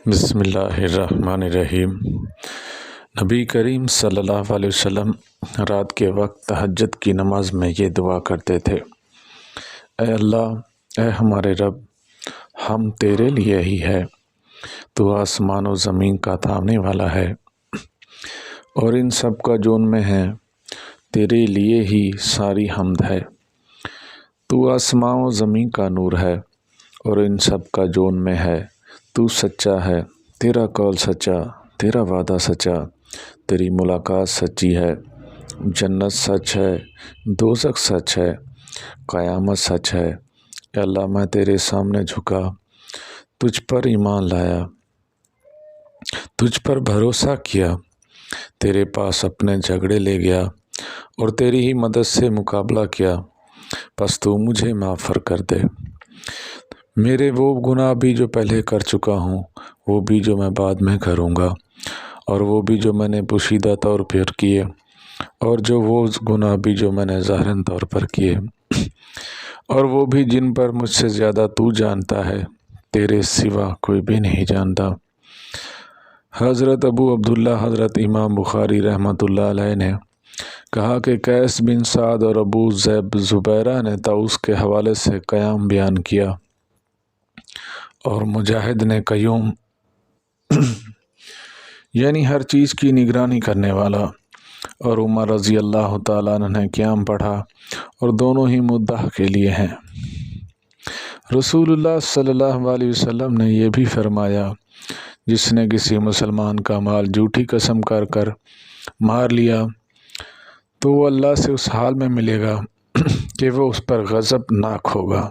بسم اللہ الرحمن الرحیم۔ نبی کریم صلی اللہ علیہ وسلم رات کے وقت تہجد کی نماز میں یہ دعا کرتے تھے: اے اللہ، اے ہمارے رب، ہم تیرے لیے ہی ہے، تو آسمان و زمین کا تھامنے والا ہے اور ان سب کا جو ان میں ہے، تیرے لیے ہی ساری حمد ہے۔ تو آسمان و زمین کا نور ہے اور ان سب کا جو ان میں ہے، تو سچا ہے، تیرا قول سچا، تیرا وعدہ سچا، تیری ملاقات سچی ہے، جنت سچ ہے، دوزخ سچ ہے، قیامت سچ ہے۔ اے اللہ، میں تیرے سامنے جھکا، تجھ پر ایمان لایا، تجھ پر بھروسہ کیا، تیرے پاس اپنے جھگڑے لے گیا اور تیری ہی مدد سے مقابلہ کیا، پس تو مجھے معاف کر دے۔ میرے وہ گناہ بھی جو پہلے کر چکا ہوں، وہ بھی جو میں بعد میں کروں گا، اور وہ بھی جو میں نے پوشیدہ طور پر کیے، اور وہ گناہ بھی جو میں نے ظاہراً طور پر کیے، اور وہ بھی جن پر مجھ سے زیادہ تو جانتا ہے، تیرے سوا کوئی بھی نہیں جانتا۔ حضرت ابو عبداللہ حضرت امام بخاری رحمۃ اللہ علیہ نے کہا کہ قیس بن سعد اور ابو ذئب زبیرہ نے طاؤس کے حوالے سے قیام بیان کیا، اور مجاہد نے قیوم یعنی ہر چیز کی نگرانی کرنے والا، اور عمر رضی اللہ تعالیٰ عنہ نے قیام پڑھا، اور دونوں ہی مدح کے لیے ہیں۔ رسول اللہ صلی اللہ علیہ وسلم نے یہ بھی فرمایا: جس نے کسی مسلمان کا مال جھوٹی قسم کر کر مار لیا، تو وہ اللہ سے اس حال میں ملے گا کہ وہ اس پر غضب ناک ہوگا۔